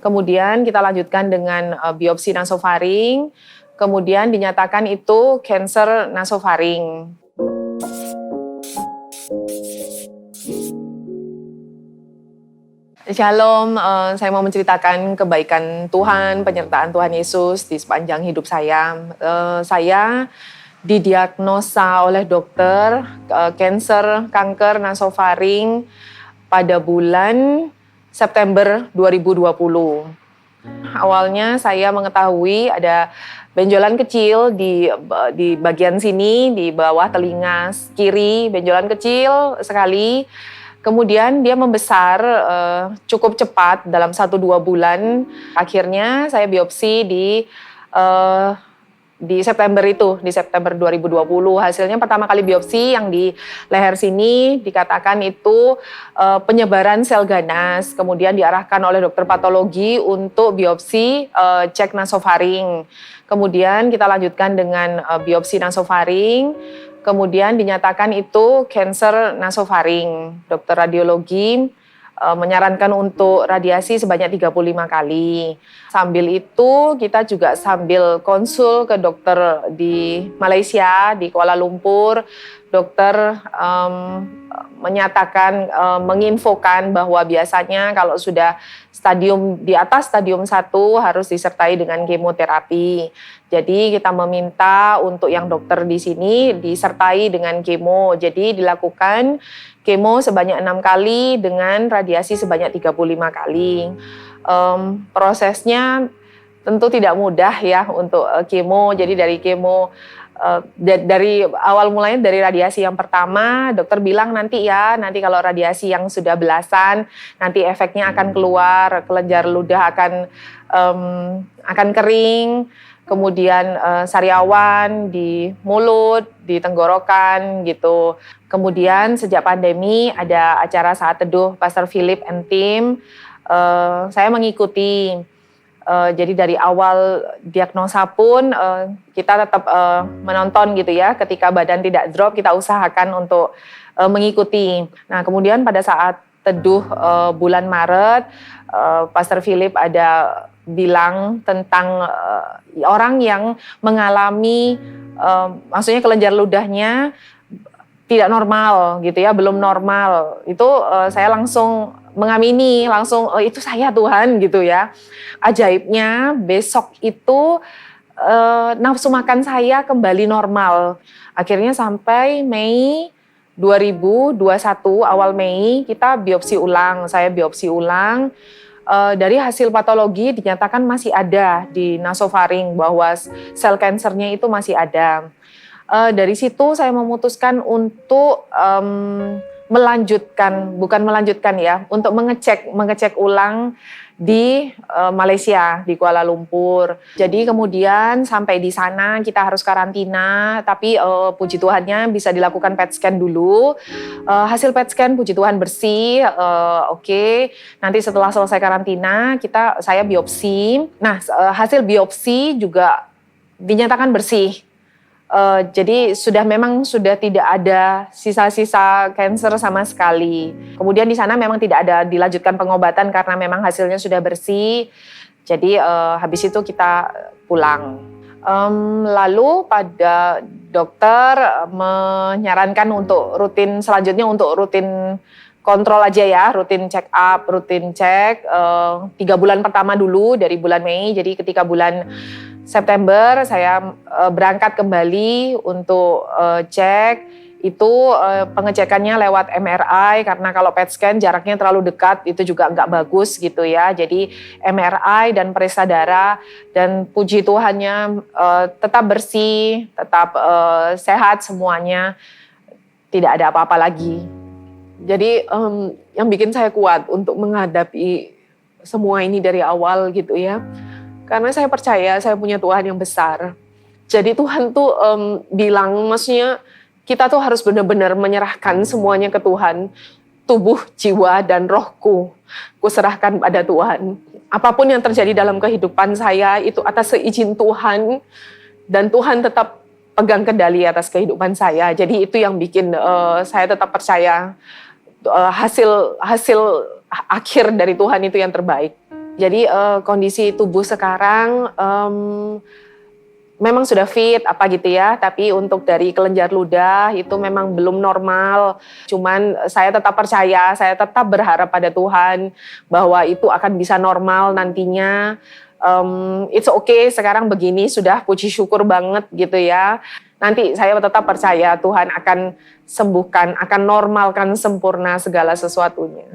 Kemudian kita lanjutkan dengan biopsi nasofaring, kemudian dinyatakan itu kanker nasofaring. Shalom, saya mau menceritakan kebaikan Tuhan, penyertaan Tuhan Yesus di sepanjang hidup saya. Saya didiagnosa oleh dokter kanker nasofaring pada bulan September 2020. Awalnya saya mengetahui ada benjolan kecil di bagian sini, di bawah telinga kiri, benjolan kecil sekali. Kemudian dia membesar cukup cepat dalam 1-2 bulan. Akhirnya saya biopsi di September itu, di September 2020. Hasilnya pertama kali biopsi yang di leher sini dikatakan itu penyebaran sel ganas. Kemudian diarahkan oleh dokter patologi untuk biopsi cek nasofaring. Kemudian kita lanjutkan dengan biopsi nasofaring. Kemudian dinyatakan itu kanker nasofaring. Dokter radiologi menyarankan untuk radiasi sebanyak 35 kali. Sambil itu kita juga sambil konsul ke dokter di Malaysia, di Kuala Lumpur. Dokter menyatakan, menginfokan bahwa biasanya kalau sudah di atas stadium 1 harus disertai dengan kemoterapi. Jadi kita meminta untuk yang dokter di sini disertai dengan kemo. Jadi dilakukan kemo sebanyak 6 kali dengan radiasi sebanyak 35 kali. Prosesnya tentu tidak mudah ya untuk kemo. Jadi dari kemo dari awal mulanya dari radiasi yang pertama, dokter bilang nanti kalau radiasi yang sudah belasan, nanti efeknya akan keluar, kelenjar ludah akan kering, kemudian sariawan di mulut, di tenggorokan gitu. Kemudian sejak pandemi ada acara Saat Teduh Pastor Philip and Team, saya mengikuti. Jadi dari awal diagnosa pun kita tetap menonton gitu ya. Ketika badan tidak drop kita usahakan untuk mengikuti. Nah kemudian pada saat teduh bulan Maret, Pastor Philip ada bilang tentang orang yang mengalami maksudnya kelenjar ludahnya tidak normal gitu ya, belum normal. Itu saya langsung mengamini, itu saya Tuhan gitu ya. Ajaibnya besok itu nafsu makan saya kembali normal. Akhirnya sampai Mei 2021, awal Mei kita biopsi ulang, saya biopsi ulang. Dari hasil patologi dinyatakan masih ada di nasofaring bahwa sel kansernya itu masih ada. Dari situ saya memutuskan untuk untuk mengecek ulang di Malaysia, di Kuala Lumpur. Jadi kemudian sampai di sana kita harus karantina, tapi puji Tuhannya bisa dilakukan PET scan dulu. Hasil PET scan puji Tuhan bersih, oke. Nanti setelah selesai karantina saya biopsi. Nah, hasil biopsi juga dinyatakan bersih. Jadi memang sudah tidak ada sisa-sisa kanker sama sekali. Kemudian di sana memang tidak ada dilanjutkan pengobatan karena memang hasilnya sudah bersih. Jadi habis itu kita pulang. Lalu pada dokter menyarankan untuk selanjutnya untuk rutin kontrol aja ya, rutin check up, rutin cek 3 bulan pertama dulu dari bulan Mei. Jadi ketika bulan September saya berangkat kembali untuk cek, itu pengecekannya lewat MRI karena kalau PET scan jaraknya terlalu dekat itu juga nggak bagus gitu ya. Jadi MRI dan periksa darah, dan puji Tuhannya tetap bersih, tetap sehat semuanya, tidak ada apa-apa lagi. Jadi yang bikin saya kuat untuk menghadapi semua ini dari awal gitu ya. Karena saya percaya saya punya Tuhan yang besar. Jadi Tuhan tuh bilang, maksudnya kita tuh harus benar-benar menyerahkan semuanya ke Tuhan. Tubuh, jiwa, dan rohku, kuserahkan pada Tuhan. Apapun yang terjadi dalam kehidupan saya itu atas seizin Tuhan. Dan Tuhan tetap pegang kendali atas kehidupan saya. Jadi itu yang bikin saya tetap percaya hasil akhir dari Tuhan itu yang terbaik. Jadi kondisi tubuh sekarang memang sudah fit apa gitu ya, tapi untuk dari kelenjar ludah itu memang belum normal. Cuman saya tetap percaya, saya tetap berharap pada Tuhan bahwa itu akan bisa normal nantinya. It's okay sekarang begini, sudah puji syukur banget gitu ya. Nanti saya tetap percaya Tuhan akan sembuhkan, akan normalkan sempurna segala sesuatunya.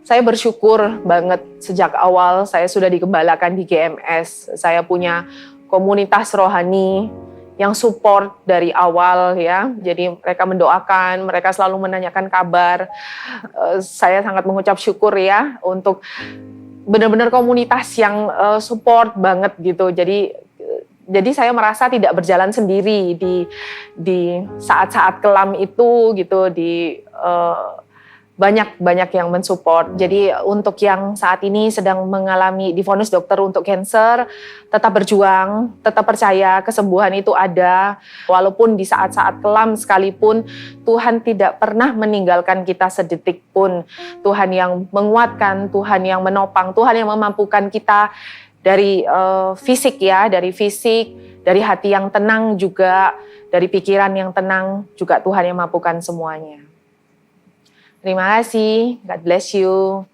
Saya bersyukur banget sejak awal saya sudah digembalakan di GMS. Saya punya komunitas rohani yang support dari awal ya. Jadi mereka mendoakan, mereka selalu menanyakan kabar. Saya sangat mengucap syukur ya untuk benar-benar komunitas yang support banget gitu. Jadi saya merasa tidak berjalan sendiri di saat-saat kelam itu gitu banyak yang mensupport. Jadi untuk yang saat ini sedang mengalami divonis dokter untuk kanker, tetap berjuang, tetap percaya kesembuhan itu ada. Walaupun di saat-saat kelam sekalipun, Tuhan tidak pernah meninggalkan kita sedetik pun. Tuhan yang menguatkan, Tuhan yang menopang, Tuhan yang memampukan kita dari fisik ya, dari hati yang tenang juga, dari pikiran yang tenang juga Tuhan yang mampukan semuanya. Terima kasih. God bless you.